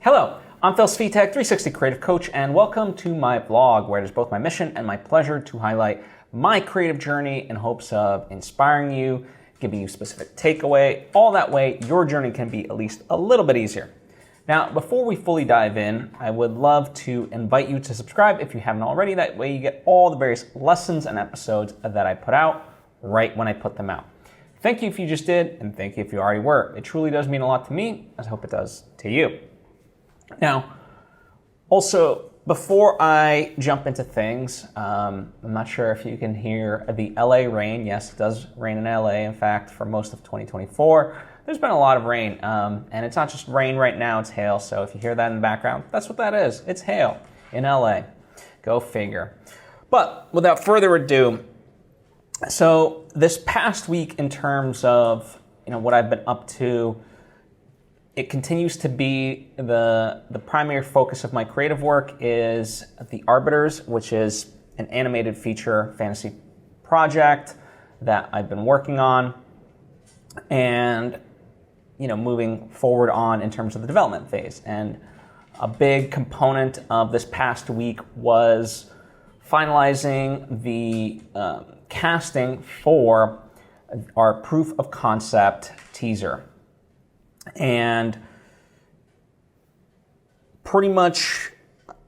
Hello, I'm Svitek, 360 Creative Coach, and welcome to my vlog, where it is both my mission and my pleasure to highlight my creative journey in hopes of inspiring you, giving you specific takeaway. All that way, your journey can be at least a little bit easier. Now, before we fully dive in, I would love to invite you to subscribe if you haven't already. That way you get all the various lessons and episodes that I put out right when I put them out. Thank you if you just did, and thank you if you already were. It truly does mean a lot to me, as I hope it does to you. Now, also, before I jump into things, I'm not sure if you can hear the LA rain. Yes, it does rain in LA. In fact, for most of 2024, there's been a lot of rain. And it's not just rain right now, it's hail. So if you hear that in the background, that's what that is. It's hail in LA. Go figure. But without further ado, so this past week in terms of what I've been up to, it continues to be the primary focus of my creative work is The Arbiters, which is an animated feature fantasy project that I've been working on and moving forward on in terms of the development phase. And a big component of this past week was finalizing the casting for our proof of concept teaser. And pretty much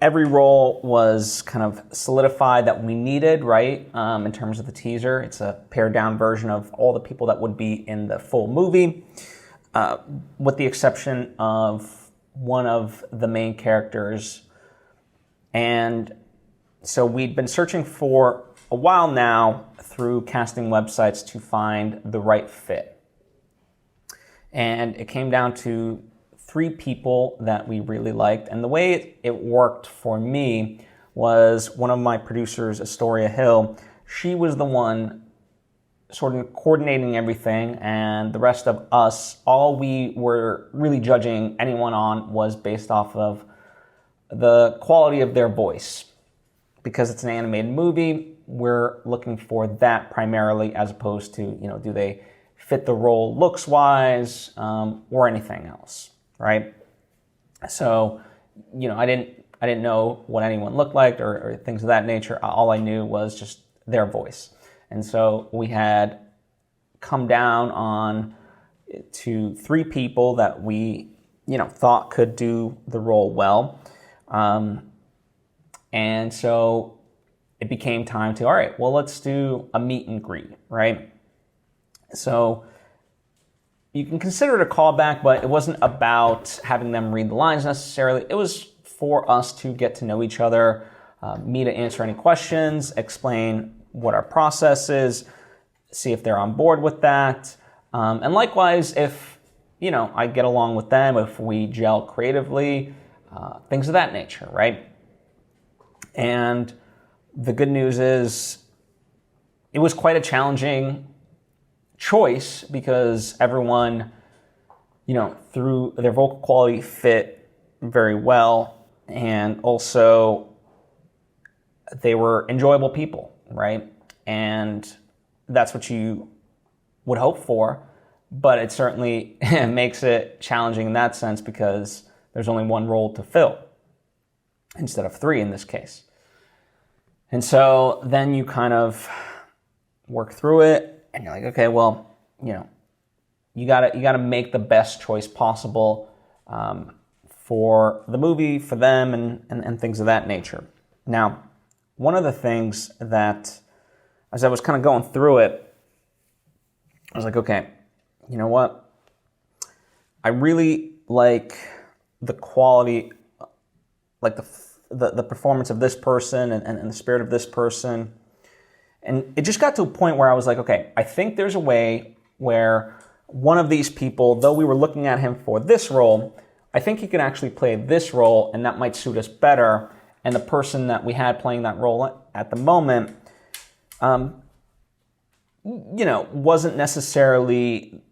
every role was kind of solidified that we needed, right? In terms of the teaser, it's a pared down version of all the people that would be in the full movie, with the exception of one of the main characters. And so we'd been searching for a while now through casting websites to find the right fit. And it came down to 3 people that we really liked. And the way it worked for me was one of my producers, Astoria Hill, she was the one sort of coordinating everything, and the rest of us, all we were really judging anyone on was based off of the quality of their voice. Because it's an animated movie, we're looking for that primarily, as opposed to, do they fit the role looks-wise, or anything else, right? So, I didn't know what anyone looked like or things of that nature. All I knew was just their voice. And so we had come down on to 3 people that we, thought could do the role well. And so it became time to, all right, well, let's do a meet and greet, right? So you can consider it a callback, but it wasn't about having them read the lines necessarily. It was for us to get to know each other, me to answer any questions, explain what our process is, see if they're on board with that. And likewise, if, I get along with them, if we gel creatively, things of that nature, right? And the good news is it was quite a challenging choice because everyone, through their vocal quality fit very well, and also they were enjoyable people, right? And that's what you would hope for, but it certainly makes it challenging in that sense because there's only one role to fill instead of 3 in this case. And so then you kind of work through it, and you're like, okay, well, you gotta make the best choice possible for the movie, for them, and things of that nature. Now, one of the things that, as I was kind of going through it, I was like, okay, you know what? I really like the quality, like the performance of this person and the spirit of this person. And it just got to a point where I was like, okay, I think there's a way where one of these people, though we were looking at him for this role, I think he could actually play this role, and that might suit us better. And the person that we had playing that role at the moment, wasn't necessarily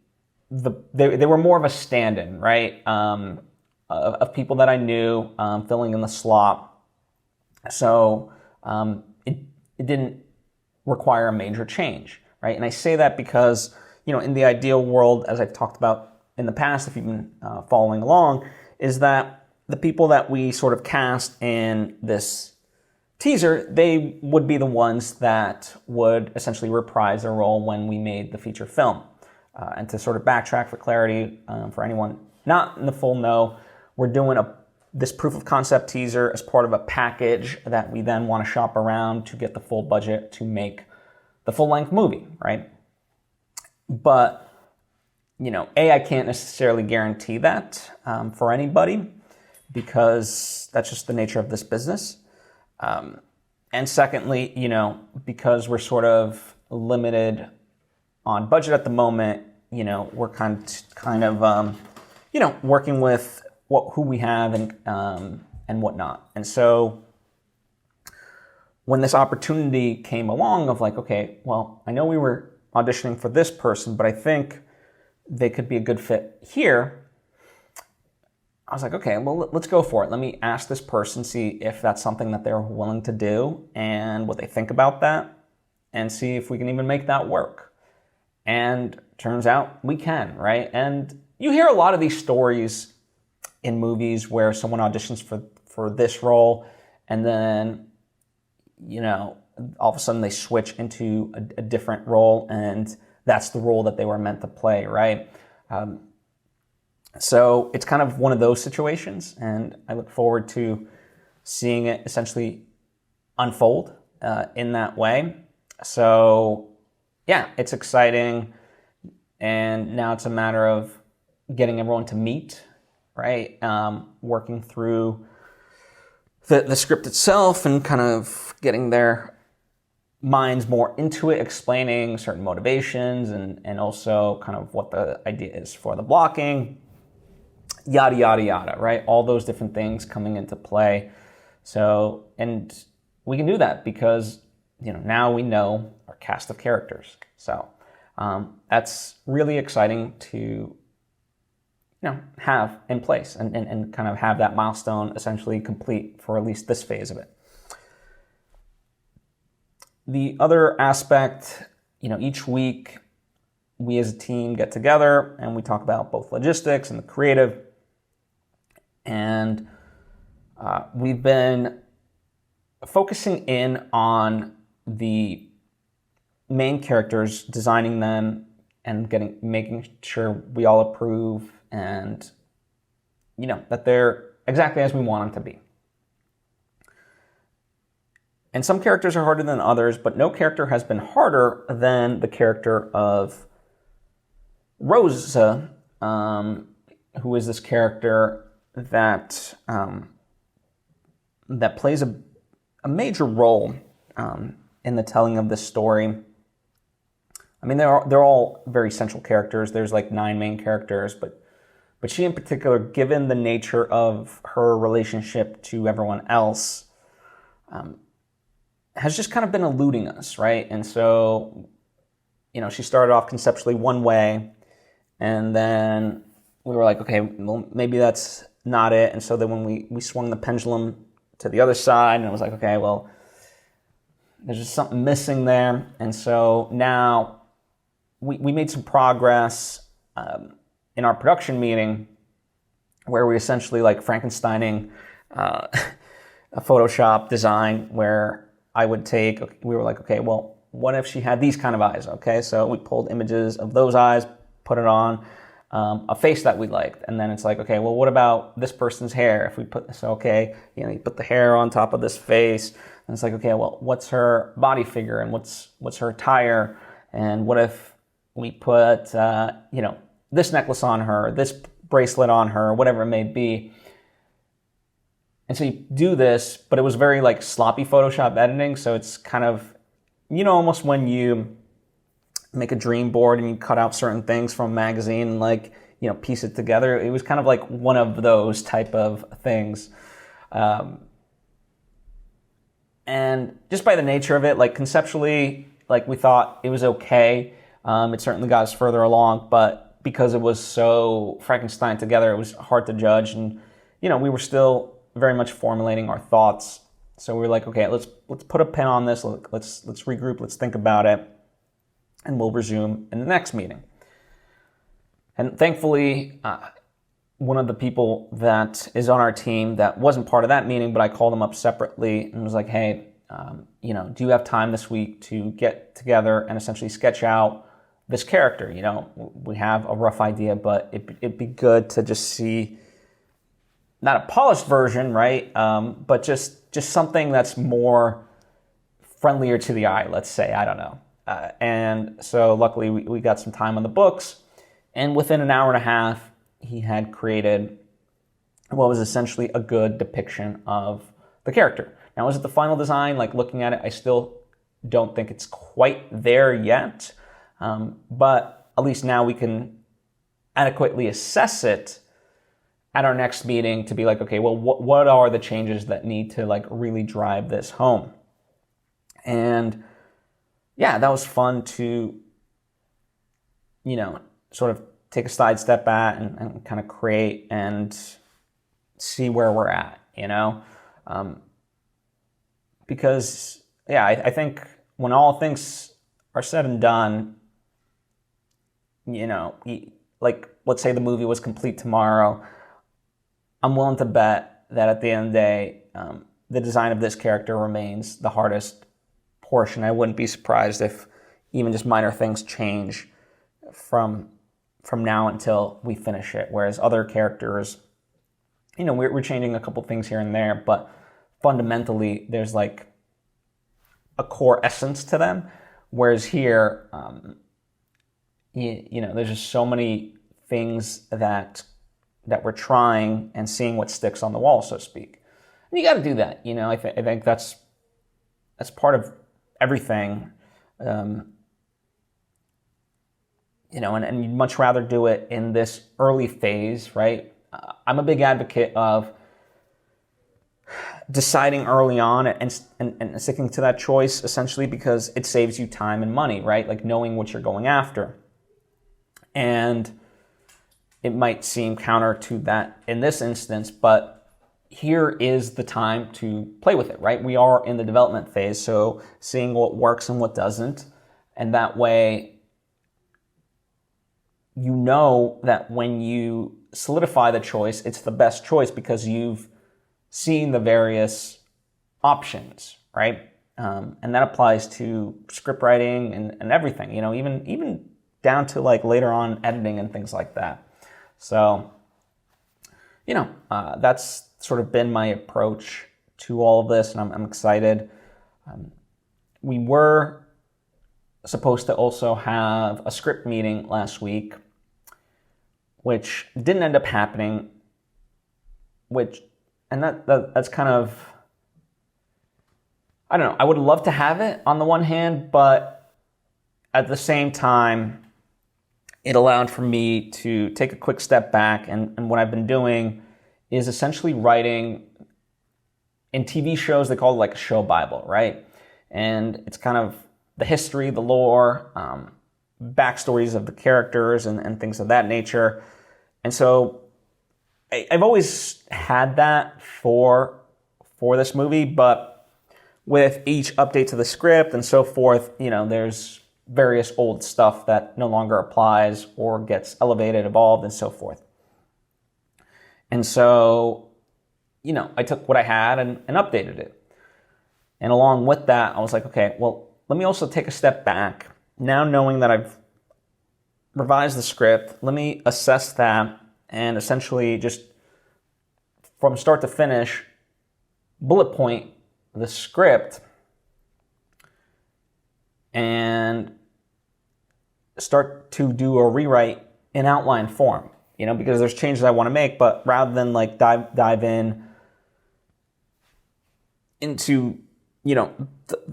they were more of a stand-in, right? Of people that I knew filling in the slot. So it didn't require a major change, right? And I say that because, in the ideal world, as I've talked about in the past, if you've been following along, is that the people that we sort of cast in this teaser, they would be the ones that would essentially reprise their role when we made the feature film. And to sort of backtrack for clarity, for anyone not in the full know, we're doing this proof of concept teaser as part of a package that we then want to shop around to get the full budget to make the full-length movie, right? But, I can't necessarily guarantee that for anybody, because that's just the nature of this business. And secondly, because we're sort of limited on budget at the moment, we're kind of working with who we have and whatnot. And so when this opportunity came along of like, okay, well, I know we were auditioning for this person, but I think they could be a good fit here. I was like, okay, well, let's go for it. Let me ask this person, see if that's something that they're willing to do and what they think about that, and see if we can even make that work. And turns out we can, right? And you hear a lot of these stories in movies where someone auditions for this role, and then, all of a sudden they switch into a different role, and that's the role that they were meant to play, right? So it's kind of one of those situations, and I look forward to seeing it essentially unfold in that way. So yeah, it's exciting, and now it's a matter of getting everyone to meet, right? Working through the script itself and kind of getting their minds more into it, explaining certain motivations and also kind of what the idea is for the blocking, yada, yada, yada, right? All those different things coming into play. So, and we can do that because, now we know our cast of characters. So that's really exciting to, have in place and kind of have that milestone essentially complete for at least this phase of it. The other aspect, each week we as a team get together and we talk about both logistics and the creative. And we've been focusing in on the main characters, designing them and making sure we all approve and, that they're exactly as we want them to be. And some characters are harder than others, but no character has been harder than the character of Rosa, who is this character that that plays a major role in the telling of this story. I mean, they're all very central characters. There's like 9 main characters, but she in particular, given the nature of her relationship to everyone else, has just kind of been eluding us, right? And so, she started off conceptually one way, and then we were like, okay, well, maybe that's not it. And so then when we swung the pendulum to the other side, and it was like, okay, well, there's just something missing there. And so now we made some progress in our production meeting where we essentially like Frankensteining a Photoshop design where we were like, okay, well, what if she had these kind of eyes? Okay, so we pulled images of those eyes, put it on a face that we liked. And then it's like, okay, well, what about this person's hair? If we put this, okay, you put the hair on top of this face. And it's like, okay, well, what's her body figure and what's her attire? And what if we put, this necklace on her, this bracelet on her, whatever it may be. And so you do this, but it was very like sloppy Photoshop editing. So it's kind of, almost when you make a dream board and you cut out certain things from a magazine and like, piece it together. It was kind of like one of those type of things. And just by the nature of it, like conceptually, like we thought it was okay. It certainly got us further along, but because it was so Frankenstein together, it was hard to judge. And, we were still very much formulating our thoughts. So we were like, okay, let's put a pin on this. Let's regroup. Let's think about it. And we'll resume in the next meeting. And thankfully, one of the people that is on our team that wasn't part of that meeting, but I called him up separately and was like, hey, do you have time this week to get together and essentially sketch out this character? We have a rough idea, but it'd be good to just see not a polished version, right? But just something that's more friendlier to the eye, let's say. I don't know. And so luckily we got some time on the books, and within an hour and a half, he had created what was essentially a good depiction of the character. Now, is it the final design? Like, looking at it, I still don't think it's quite there yet. But at least now we can adequately assess it at our next meeting to be like, okay, well, what are the changes that need to like really drive this home? And yeah, that was fun to, sort of take a side step back and kind of create and see where we're at, because yeah, I think when all things are said and done, like, let's say the movie was complete tomorrow, I'm willing to bet that at the end of the day, the design of this character remains the hardest portion. I wouldn't be surprised if even just minor things change from now until we finish it. Whereas other characters, we're changing a couple things here and there, but fundamentally there's like a core essence to them. Whereas here, there's just so many things that we're trying and seeing what sticks on the wall, so to speak. And you got to do that. I think that's part of everything. And you'd much rather do it in this early phase, right? I'm a big advocate of deciding early on and sticking to that choice, essentially because it saves you time and money, right? Like, knowing what you're going after. And it might seem counter to that in this instance, but here is the time to play with it, right? We are in the development phase, so seeing what works and what doesn't. And that way, that when you solidify the choice, it's the best choice because you've seen the various options, right? And that applies to script writing and everything, even down to like later on editing and things like that. So, that's sort of been my approach to all of this, and I'm excited. We were supposed to also have a script meeting last week, which didn't end up happening, that's kind of, I don't know, I would love to have it on the one hand, but at the same time, it allowed for me to take a quick step back, and what I've been doing is essentially writing in TV shows. They call it like a show Bible, right? And it's kind of the history, the lore, backstories of the characters and things of that nature. And so I've always had that for this movie, but with each update to the script and so forth, there's various old stuff that no longer applies or gets elevated, evolved, and so forth. And so, I took what I had and updated it. And along with that, I was like, okay, well, let me also take a step back. Now knowing that I've revised the script, let me assess that and essentially just from start to finish, bullet point the script and start to do a rewrite in outline form, because there's changes I want to make, but rather than like dive into,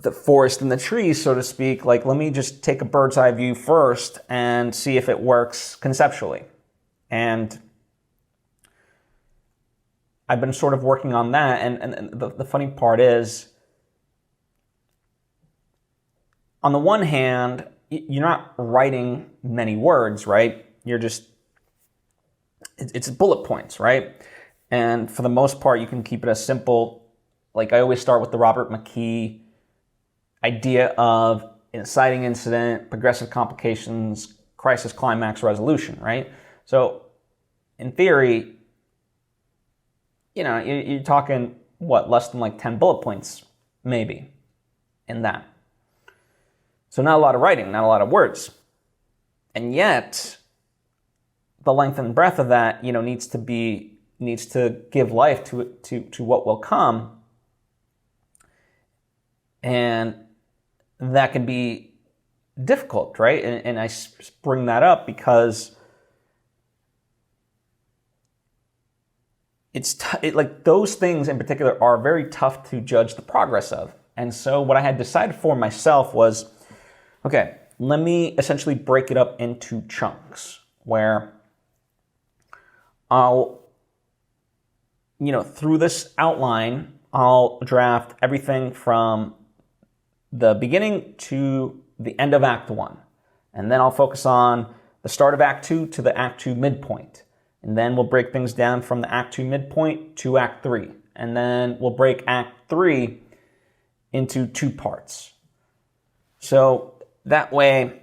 the forest and the trees, so to speak, like, let me just take a bird's eye view first and see if it works conceptually. And I've been sort of working on that. And the funny part is, on the one hand, you're not writing many words, right? It's bullet points, right? And for the most part, you can keep it as simple. Like, I always start with the Robert McKee idea of inciting incident, progressive complications, crisis, climax, resolution, right? So in theory, you're talking, less than like 10 bullet points, maybe, in that. So not a lot of writing, not a lot of words. And yet, the length and breadth of that, needs to give life to what will come. And that can be difficult, right? And I bring that up because like those things in particular are very tough to judge the progress of. And so what I had decided for myself was, okay, let me essentially break it up into chunks where I'll, through this outline, I'll draft everything from the beginning to the end of Act 1. And then I'll focus on the start of Act 2 to the Act 2 midpoint. And then we'll break things down from the Act 2 midpoint to Act 3. And then we'll break Act 3 into 2 parts. So that way,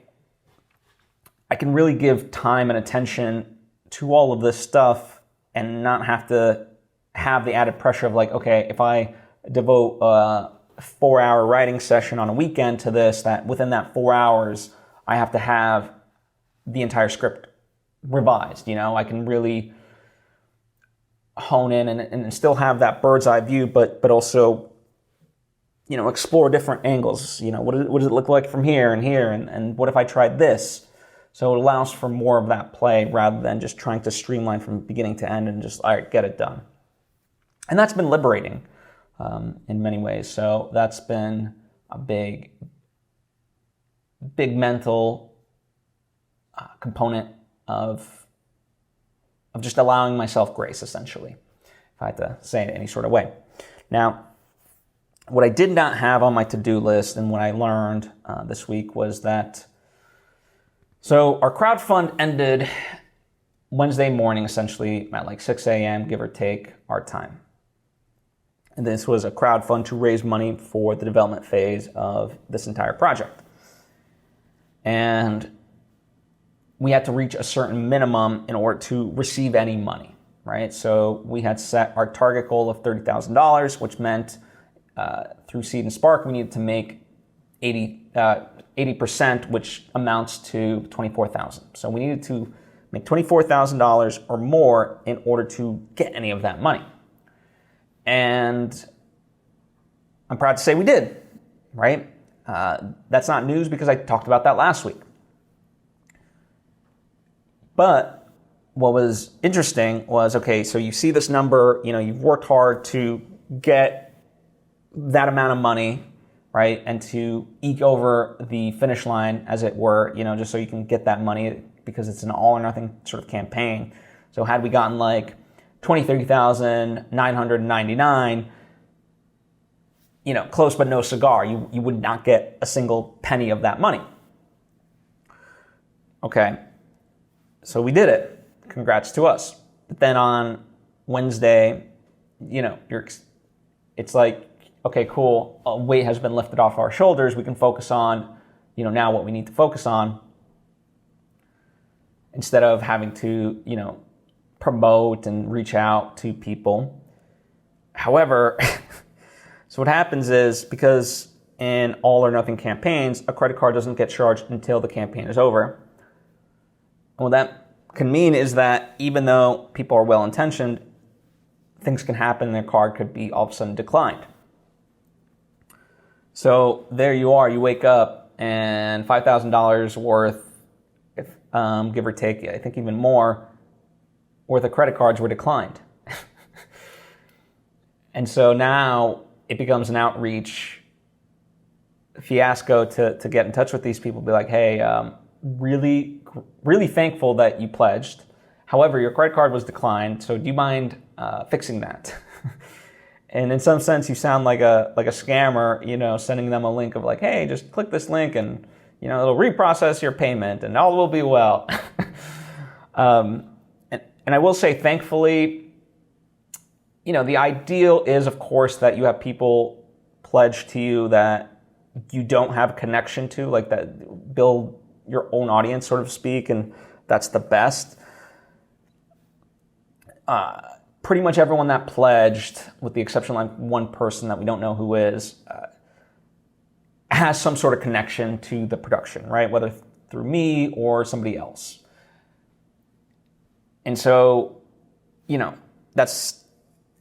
I can really give time and attention to all of this stuff and not have to have the added pressure of like, okay, if I devote a 4-hour writing session on a weekend to this, that within that 4 hours, I have to have the entire script revised. I can really hone in and still have that bird's eye view, but also, explore different angles. What does it look like from here and here? And what if I tried this? So it allows for more of that play rather than just trying to streamline from beginning to end and just, all right, get it done. And that's been liberating in many ways. So that's been a big mental component of just allowing myself grace, essentially, if I had to say it any sort of way. Now, what I did not have on my to-do list and what I learned this week was that, so our crowdfund ended Wednesday morning, essentially at like 6 a.m., give or take our time. And this was a crowdfund to raise money for the development phase of this entire project. And we had to reach a certain minimum in order to receive any money, right? So we had set our target goal of $30,000, which meant through Seed and Spark, we needed to make 80%, which amounts to $24,000. So we needed to make $24,000 or more in order to get any of that money. And I'm proud to say we did, right? That's not news because I talked about that last week. But what was interesting was, okay, so you see this number, you've worked hard to get that amount of money, right? And to eke over the finish line, as it were, just so you can get that money because it's an all or nothing sort of campaign. So had we gotten like $23,999, close but no cigar, you would not get a single penny of that money. Okay, so we did it. Congrats to us. But then on Wednesday, it's like, okay, cool, a weight has been lifted off our shoulders. We can focus on, now what we need to focus on instead of having to, promote and reach out to people. However, so what happens is, because in all or nothing campaigns, a credit card doesn't get charged until the campaign is over. And what that can mean is that even though people are well-intentioned, things can happen and their card could be all of a sudden declined. So there you are, you wake up and $5,000 worth, give or take, I think even more, worth of credit cards were declined. And so now it becomes an outreach fiasco to get in touch with these people, be like, hey, really, really thankful that you pledged. However, your credit card was declined, so do you mind fixing that? And in some sense, you sound like a scammer, sending them a link of like, hey, just click this link and, it'll reprocess your payment and all will be well. And I will say, thankfully, the ideal is, of course, that you have people pledge to you that you don't have a connection to, like that build your own audience, so to speak, and that's the best. pretty much everyone that pledged, with the exception of like one person that we don't know who is, has some sort of connection to the production, right? Whether through me or somebody else. And so, that's,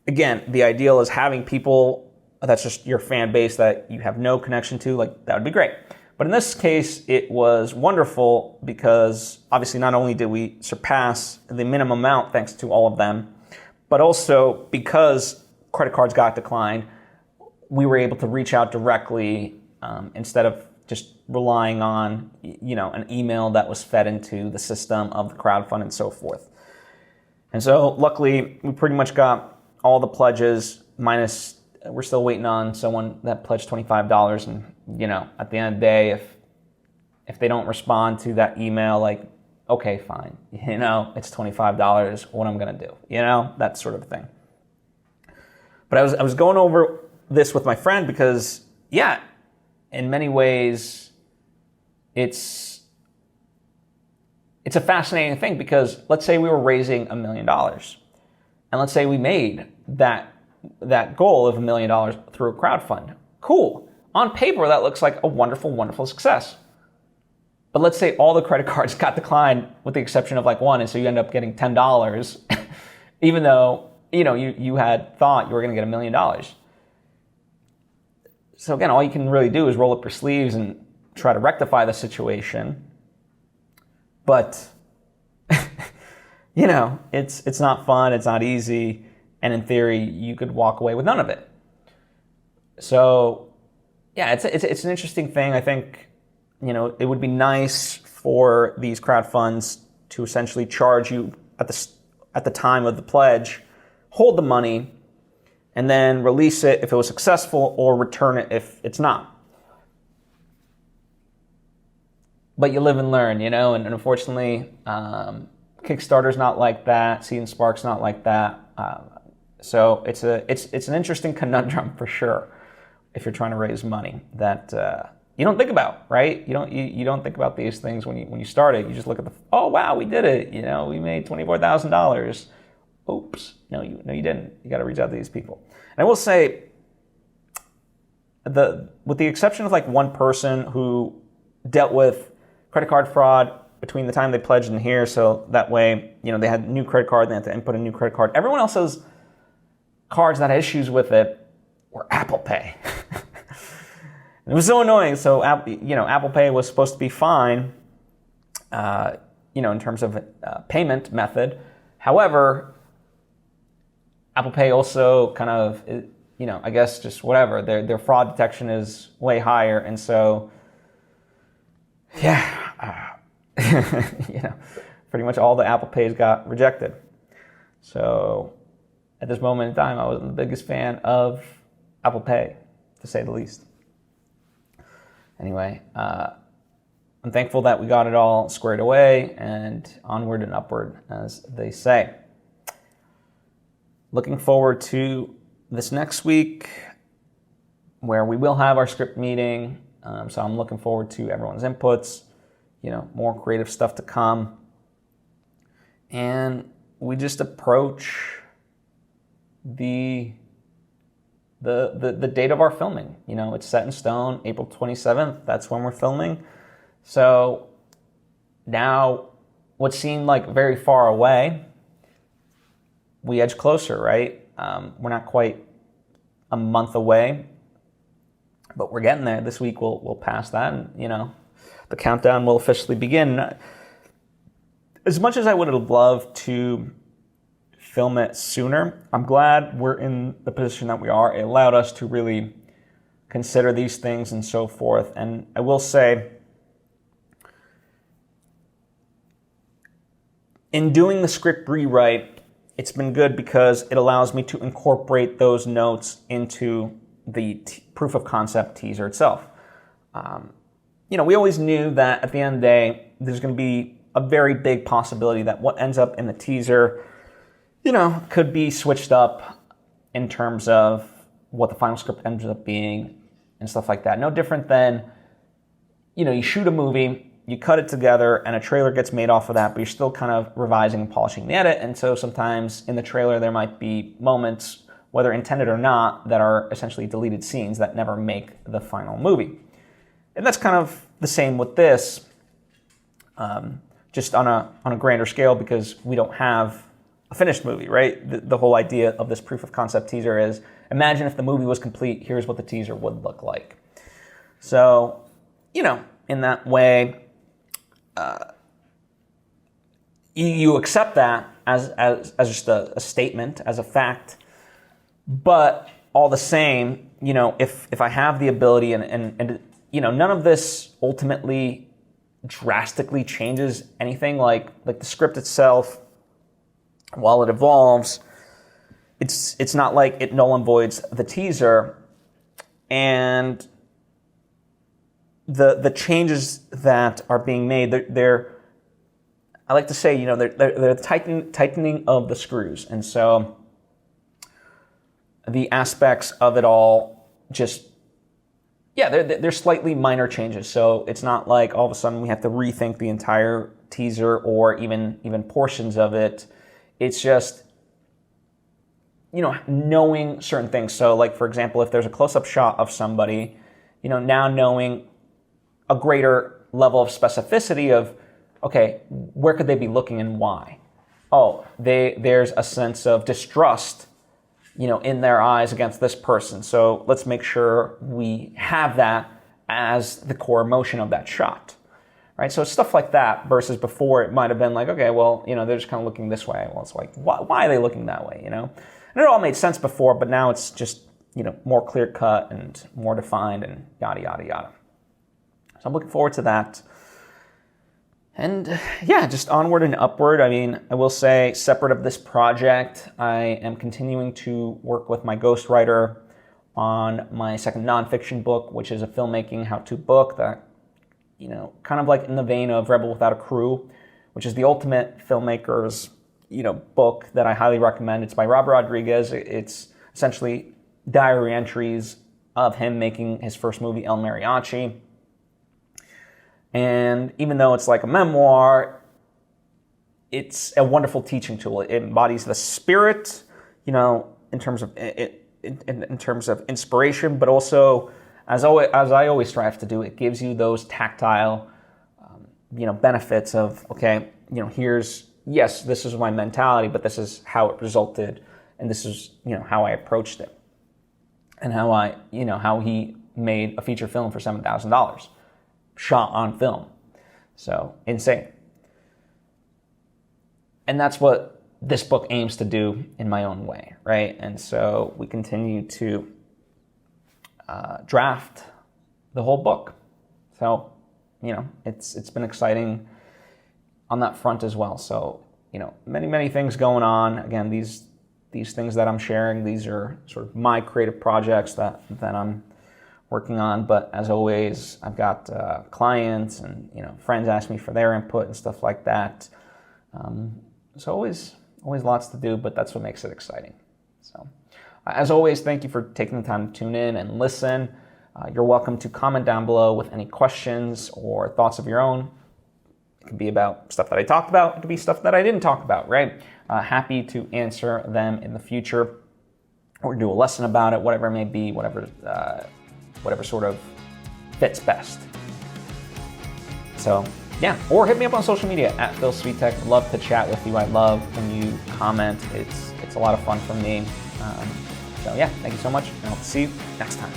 again, the ideal is having people that's just your fan base that you have no connection to, like that would be great. But in this case, it was wonderful because obviously not only did we surpass the minimum amount thanks to all of them, but also because credit cards got declined, we were able to reach out directly instead of just relying on an email that was fed into the system of the crowdfund and so forth. And so luckily, we pretty much got all the pledges minus. We're still waiting on someone that pledged $25, and at the end of the day, if they don't respond to that email, like, okay, fine, it's $25. What I'm gonna do, that sort of thing. But I was going over this with my friend because, yeah, in many ways, it's a fascinating thing because let's say we were raising $1 million, and let's say we made that goal of $1 million through a crowdfund. Cool. On paper, that looks like a wonderful, wonderful success. But let's say all the credit cards got declined with the exception of like one, and so you end up getting $10, even though, you had thought you were going to get $1 million. So again, all you can really do is roll up your sleeves and try to rectify the situation. But, it's not fun, it's not easy. And in theory, you could walk away with none of it. So, yeah, it's an interesting thing. I think, it would be nice for these crowdfunds to essentially charge you at the time of the pledge, hold the money, and then release it if it was successful or return it if it's not. But you live and learn, and unfortunately, Kickstarter's not like that. Seed and Spark's not like that. So it's an interesting conundrum for sure if you're trying to raise money that you don't think about, right? You don't think about these things when you start it. You just look at oh wow, we did it. We made $24,000. Oops, no, you didn't. You got to reach out to these people. And I will say, with the exception of like one person who dealt with credit card fraud between the time they pledged and here, so that way they had a new credit card, they had to input a new credit card. Everyone else's cards that had issues with it were Apple Pay. It was so annoying. So, Apple Pay was supposed to be fine, in terms of payment method. However, Apple Pay also kind of, I guess just whatever. Their fraud detection is way higher, and so, yeah, pretty much all the Apple Pays got rejected. So, at this moment in time, I wasn't the biggest fan of Apple Pay, to say the least. Anyway, I'm thankful that we got it all squared away and onward and upward, as they say. Looking forward to this next week where we will have our script meeting. So I'm looking forward to everyone's inputs, more creative stuff to come. And we just approach the date of our filming. It's set in stone, April 27th. That's when we're filming. So now what seemed like very far away, we edge closer, right? We're not quite a month away, but we're getting there. This week we'll pass that, and the countdown will officially begin. As much as I would have loved to film it sooner, I'm glad we're in the position that we are. It allowed us to really consider these things and so forth. And I will say, in doing the script rewrite, it's been good because it allows me to incorporate those notes into the proof of concept teaser itself. We always knew that at the end of the day, there's going to be a very big possibility that what ends up in the teaser, could be switched up in terms of what the final script ends up being and stuff like that. No different than, you shoot a movie you cut it together and a trailer gets made off of that, but you're still kind of revising and polishing the edit. And so sometimes in the trailer there might be moments, whether intended or not, that are essentially deleted scenes that never make the final movie. And that's kind of the same with this, just on a grander scale, because we don't have a finished movie, right? The whole idea of this proof of concept teaser is, imagine if the movie was complete, here's what the teaser would look like. So, in that way, you accept that as just a statement, as a fact. But all the same, if I have the ability and none of this ultimately drastically changes anything, like the script itself, while it evolves, it's not like it null and voids the teaser. And the changes that are being made, they're I like to say, they're tightening of the screws. And so the aspects of it all they're slightly minor changes. So it's not like all of a sudden we have to rethink the entire teaser or even portions of it. It's just, knowing certain things. So like, for example, if there's a close-up shot of somebody, now knowing a greater level of specificity of, okay, where could they be looking and why? Oh, there's a sense of distrust, in their eyes against this person. So let's make sure we have that as the core emotion of that shot, right? So stuff like that versus before it might have been like, okay, well, they're just kind of looking this way. Well, it's like, why are they looking that way, And it all made sense before, but now it's just, more clear cut and more defined and yada, yada, yada. So I'm looking forward to that. And just onward and upward. I mean, I will say, separate of this project, I am continuing to work with my ghostwriter on my second nonfiction book, which is a filmmaking how-to book that, kind of like in the vein of Rebel Without a Crew, which is the ultimate filmmaker's, book that I highly recommend. It's by Robert Rodriguez. It's essentially diary entries of him making his first movie, El Mariachi. And even though it's like a memoir, it's a wonderful teaching tool. It embodies the spirit, in terms of inspiration, but also, as I always strive to do, it gives you those tactile, benefits of, okay, yes, this is my mentality, but this is how it resulted, and this is, how I approached it, and how he made a feature film for $7,000. Shot on film. So insane. And that's what this book aims to do in my own way, right? And so we continue to draft the whole book. So, it's been exciting on that front as well. So, many, many things going on. Again, these things that I'm sharing, these are sort of my creative projects that I'm working on, but as always, I've got clients and friends ask me for their input and stuff like that. So always lots to do, but that's what makes it exciting. So, as always, thank you for taking the time to tune in and listen. You're welcome to comment down below with any questions or thoughts of your own. It could be about stuff that I talked about. It could be stuff that I didn't talk about, right? Happy to answer them in the future or do a lesson about it, whatever it may be, whatever sort of fits best. So, or hit me up on social media at Phil Svitek. Love to chat with you. I love when you comment. It's a lot of fun for me. Thank you so much, and I'll see you next time.